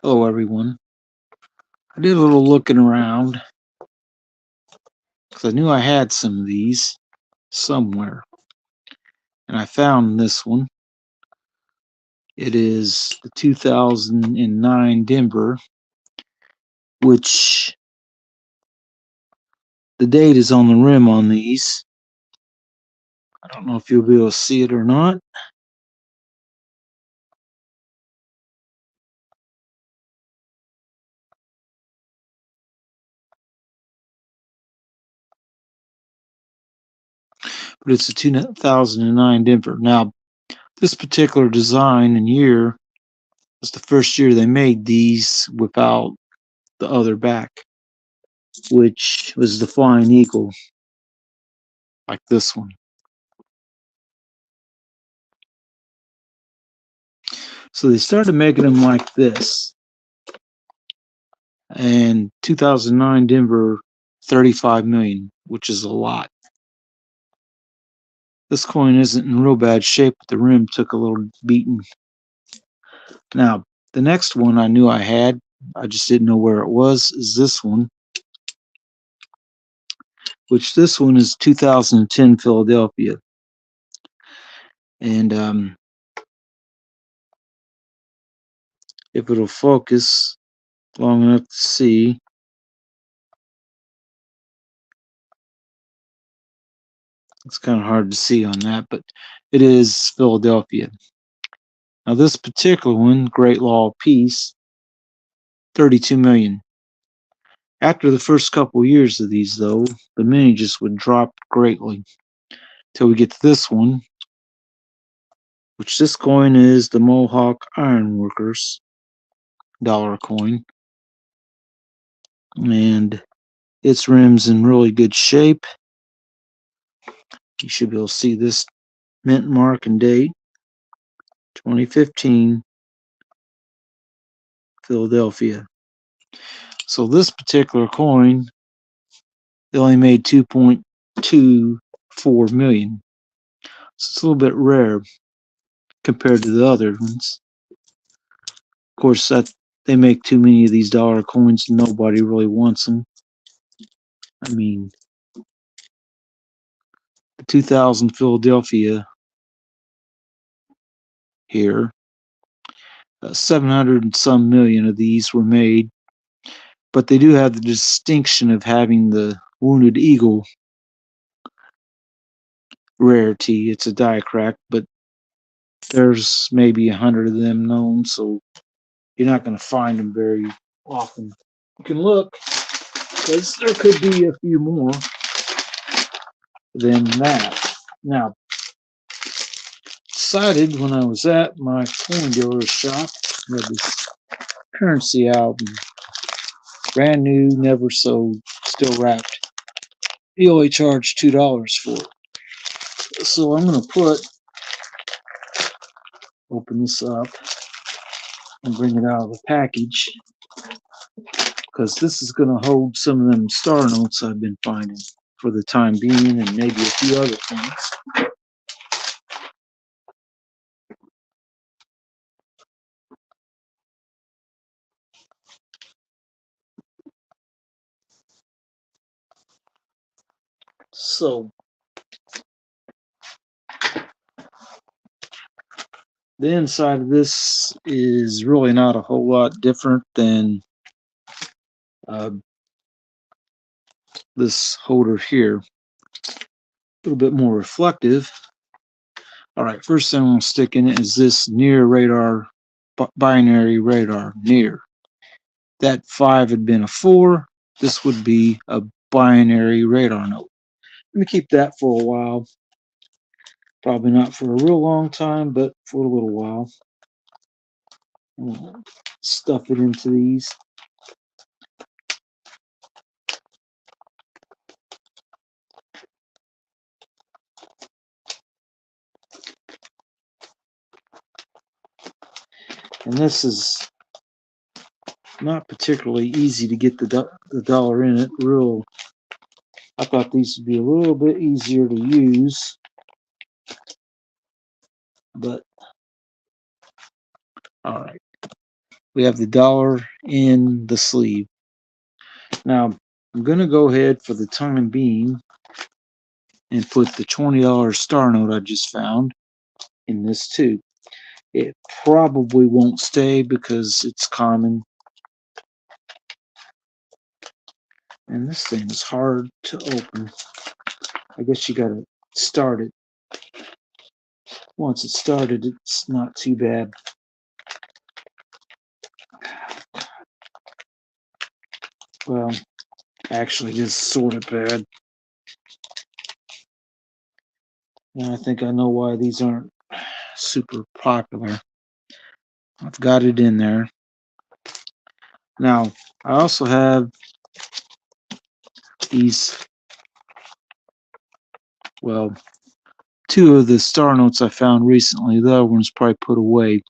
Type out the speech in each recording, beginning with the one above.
Hello everyone. I did a little looking around because I knew I had some of these somewhere, and I found this one. It is the 2009 Denver, which the date is on the rim on these. I don't know if you'll be able to see it or not, but it's a 2009 Denver. Now, this particular design and year was the first year they made these without the other back, which was the Flying Eagle, like this one. So they started making them like this. And 2009 Denver, 35 million, which is a lot. This coin isn't in real bad shape, but the rim took a little beating. Now, the next one I knew I had, I just didn't know where it was, is this one, which this one is 2010 Philadelphia. And if it'll focus long enough to see, it's kind of hard to see on that, but it is Philadelphia. Now, this particular one, Great Law of Peace, 32 million. After the first couple years of these, though, the mini just would drop greatly till we get to this one, which this coin is the Mohawk Ironworkers dollar coin, and its rim's in really good shape. You should be able to see this mint mark and date, 2015, Philadelphia. So this particular coin, they only made 2.24 million. So it's a little bit rare compared to the other ones. Of course, that they make too many of these dollar coins. Nobody really wants them. I mean, the 2000 Philadelphia here, 700 and some million of these were made, but they do have the distinction of having the Wounded Eagle rarity. It's a die crack, but there's maybe 100 of them known, so you're not going to find them very often. You can look, because there could be a few more than that. Now, decided when I was at my coin dealer shop, we had this currency album, brand new, never sold, still wrapped. He only charged $2 for it. So I'm going to open this up and bring it out of the package, because this is going to hold some of them star notes I've been finding for the time being, and maybe a few other things. So the inside of this is really not a whole lot different than this holder here. A little bit more reflective. All right, first thing I'm going to stick in it is this near radar, binary radar, near. That 5 had been a 4. This would be a binary radar note. Let me keep that for a while. Probably not for a real long time, but for a little while. Stuff it into these. And this is not particularly easy to get the dollar in it. I thought these would be a little bit easier to use, but all right. We have the dollar in the sleeve. Now, I'm going to go ahead for the time being and put the $20 star note I just found in this too. It probably won't stay because it's common. And this thing is hard to open. I guess you gotta start it. Once it's started, it's not too bad. Well, actually, it is sort of bad. And I think I know why these aren't super popular. I've got it in there. Now, I also have these, well, two of the star notes I found recently. The other one's probably put away.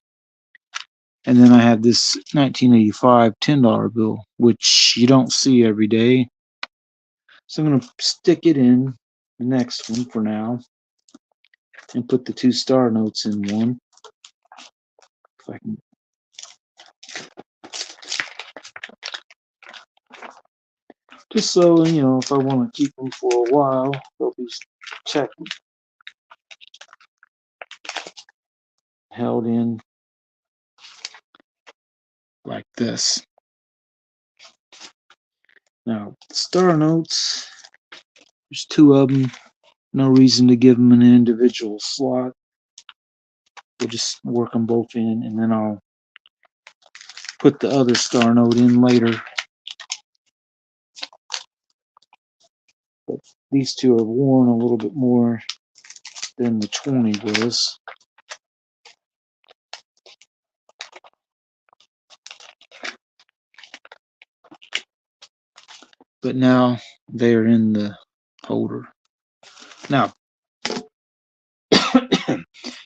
And then I have this 1985 $10 bill, which you don't see every day. So I'm going to stick it in the next one for now and put the two star notes in one. If I can. Just so, if I want to keep them for a while, they'll be checked, held in like this. Now, star notes, there's two of them. No reason to give them an individual slot. We'll just work them both in, and then I'll put the other star note in later. But these two are worn a little bit more than the 20 was. But now they are in the holder. Now,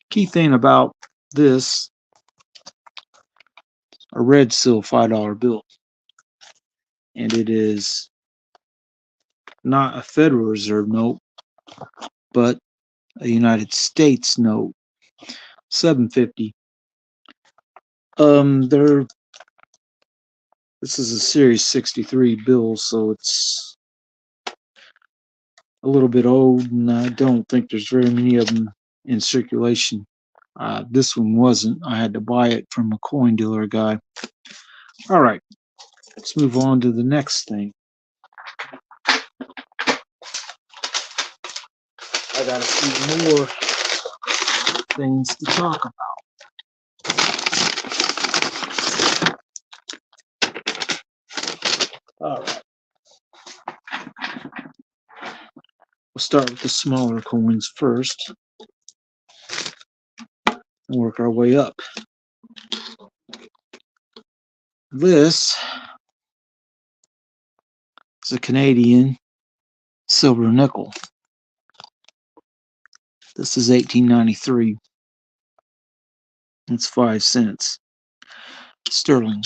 key thing about this, a red seal $5 bill, and it is not a Federal Reserve note, but a United States note, 750. This is a Series 63 bill, so it's a little bit old, and I don't think there's very many of them in circulation. This one wasn't. I had to buy it from a coin dealer guy. All right, let's move on to the next thing. I got a few more things to talk about. All right. We'll start with the smaller coins first and work our way up. This is a Canadian silver nickel. This is 1893. It's 5 cents. Sterling.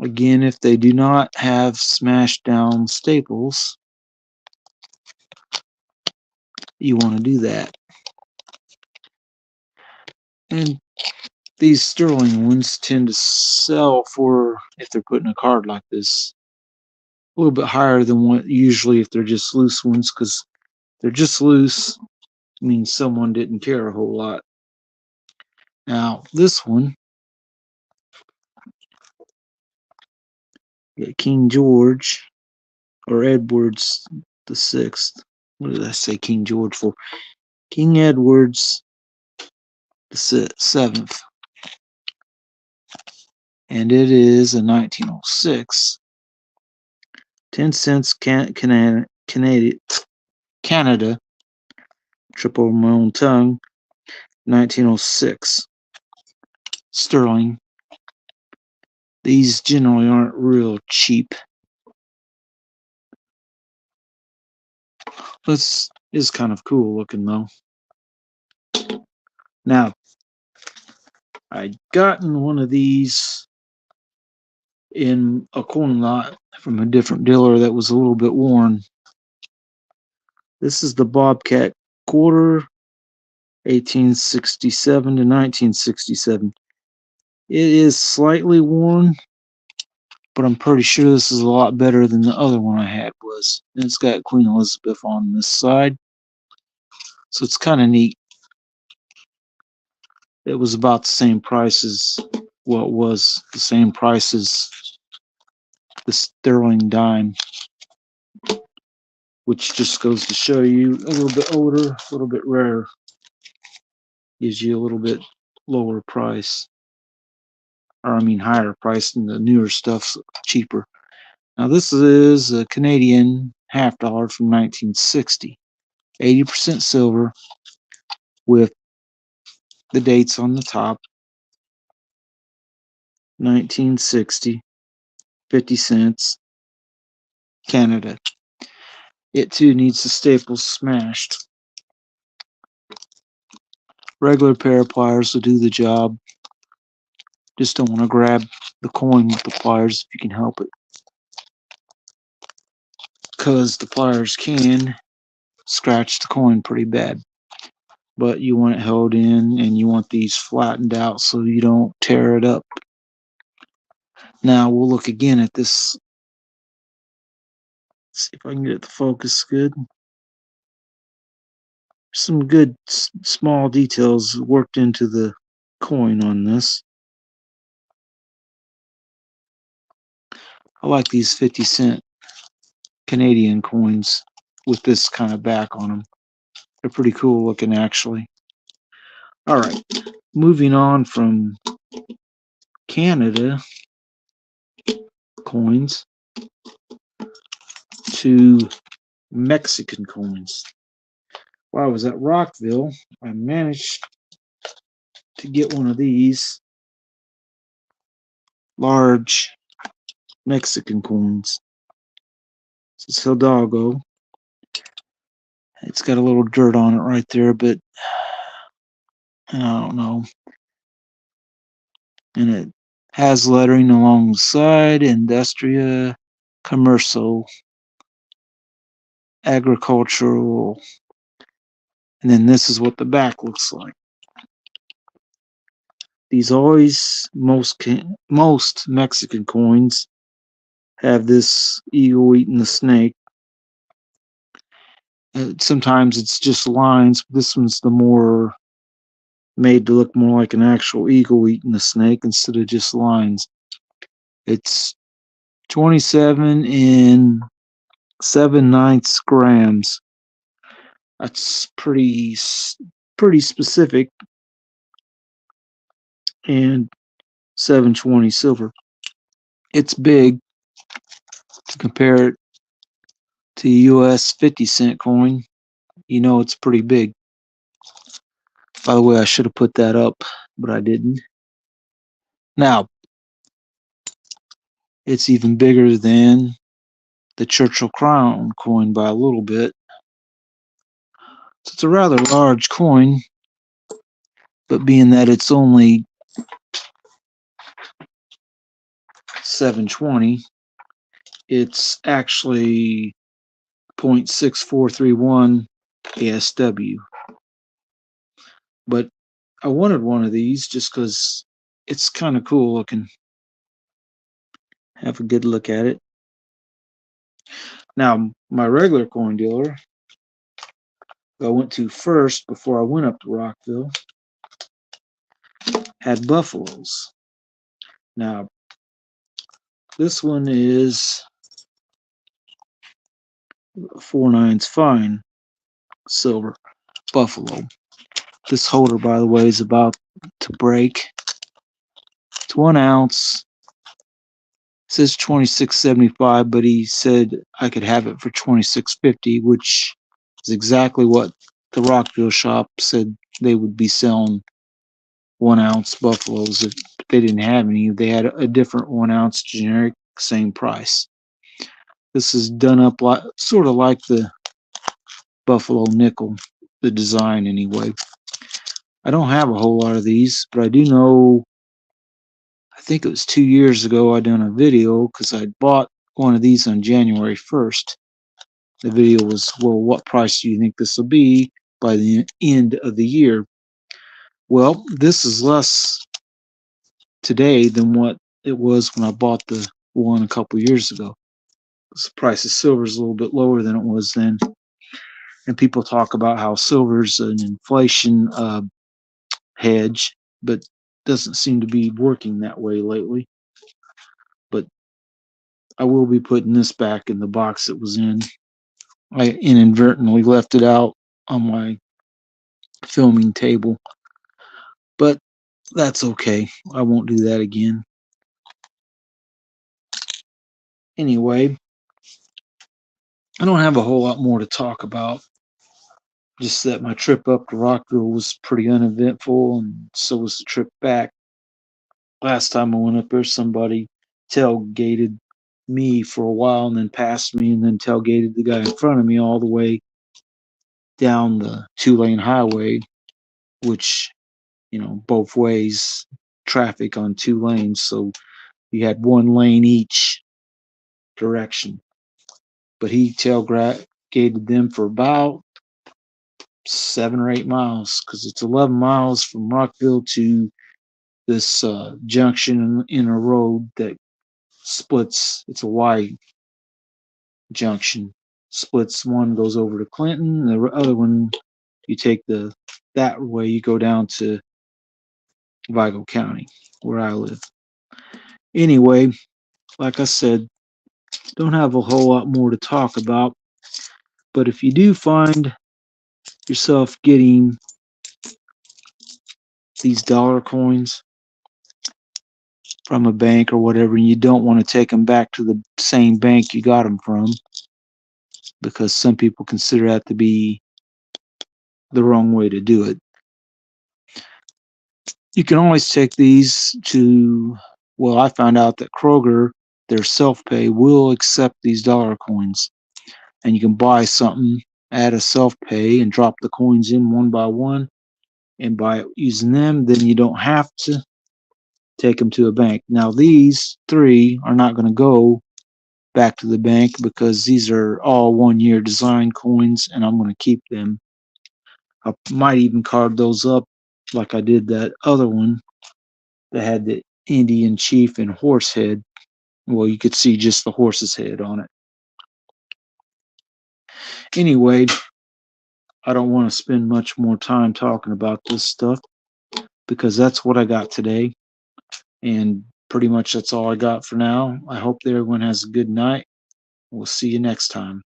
Again, if they do not have smashed down staples, you want to do that. And these sterling ones tend to sell for, if they're put in a card like this, a little bit higher than what usually if they're just loose ones, because they're just loose means someone didn't care a whole lot. Now, this one, King George, or Edwards the Sixth. What did I say King George for? King Edwards the Seventh. And it is a 1906. 10 cents Canada, triple my own tongue, 1906. Sterling. These generally aren't real cheap. This is kind of cool looking though. Now, I'd gotten one of these in a coin lot from a different dealer that was a little bit worn. This is the Bobcat quarter, 1867 to 1967. It is slightly worn, but I'm pretty sure this is a lot better than the other one I had was. And it's got Queen Elizabeth on this side, so it's kind of neat. It was about the same price as, well, it was the same price as the sterling dime, which just goes to show you a little bit older, a little bit rarer, gives you a little bit lower price, or I mean higher price, and the newer stuff's cheaper. Now this is a Canadian half dollar from 1960, 80% silver with the dates on the top, 1960, 50 cents, Canada. It too needs the staples smashed. Regular pair of pliers will do the job. Just don't want to grab the coin with the pliers if you can help it, because the pliers can scratch the coin pretty bad. But you want it held in, and you want these flattened out so you don't tear it up. Now we'll look again at this. See if I can get the focus good. Some good small details worked into the coin on this. I like these 50-cent Canadian coins with this kind of back on them. They're pretty cool looking, actually. All right, moving on from Canada coins to Mexican coins. While I was at Rockville, I managed to get one of these large Mexican coins. This is Hidalgo. It's got a little dirt on it right there, but I don't know. And it has lettering along the side: Industria, Commercial, Agricultural. And then this is what the back looks like. These always, most Mexican coins have this eagle eating the snake. Sometimes it's just lines. This one's the more made to look more like an actual eagle eating the snake instead of just lines. It's 27 and 7/9 grams. That's pretty specific. And 720 silver. It's big to compare it to US 50-cent coin. You know it's pretty big. By the way, I should have put that up, but I didn't. Now, it's even bigger than the Churchill Crown coin by a little bit. So it's a rather large coin, but being that it's only 720, it's actually 0.6431 ASW. But I wanted one of these just because it's kind of cool looking. Have a good look at it. Now, my regular coin dealer I went to first before I went up to Rockville had buffaloes. Now, this one is 4/9 fine silver buffalo. This holder, by the way, is about to break. It's 1 ounce. It says $26.75, but he said I could have it for $26.50, which is exactly what the Rockville shop said they would be selling 1 ounce buffaloes if they didn't have any. They had a different 1 ounce generic, same price. This is done up like, sort of like the buffalo nickel, the design anyway. I don't have a whole lot of these, but I do know, I think it was 2 years ago I done a video because I bought one of these on January 1st. The video was, well, what price do you think this will be by the end of the year? Well, this is less today than what it was when I bought the one a couple years ago. The price of silver is a little bit lower than it was then. And people talk about how silver's an inflation hedge, but doesn't seem to be working that way lately. But I will be putting this back in the box it was in. I inadvertently left it out on my filming table, but that's okay. I won't do that again. Anyway, I don't have a whole lot more to talk about. Just that my trip up to Rockville was pretty uneventful, and so was the trip back. Last time I went up there, somebody tailgated me for a while and then passed me and then tailgated the guy in front of me all the way down the 2-lane highway, which, both ways, traffic on 2 lanes. So you had 1 lane each direction. But he tailgated them for about 7 or 8 miles because it's 11 miles from Rockville to this junction in a road that splits. It's a Y junction. Splits. One goes over to Clinton. The other one, you take that way. You go down to Vigo County, where I live. Anyway, like I said, don't have a whole lot more to talk about. But if you do find yourself getting these dollar coins from a bank or whatever, and you don't want to take them back to the same bank you got them from, because some people consider that to be the wrong way to do it. You can always take these to, well, I found out that Kroger, their self-pay, will accept these dollar coins. And you can buy something, add a self-pay, and drop the coins in one by one. And by using them, then you don't have to take them to a bank. Now, these 3 are not going to go back to the bank because these are all 1-year design coins, and I'm going to keep them. I might even carve those up like I did that other one that had the Indian chief and horse head. Well, you could see just the horse's head on it. Anyway, I don't want to spend much more time talking about this stuff because that's what I got today. And pretty much that's all I got for now. I hope that everyone has a good night. We'll see you next time.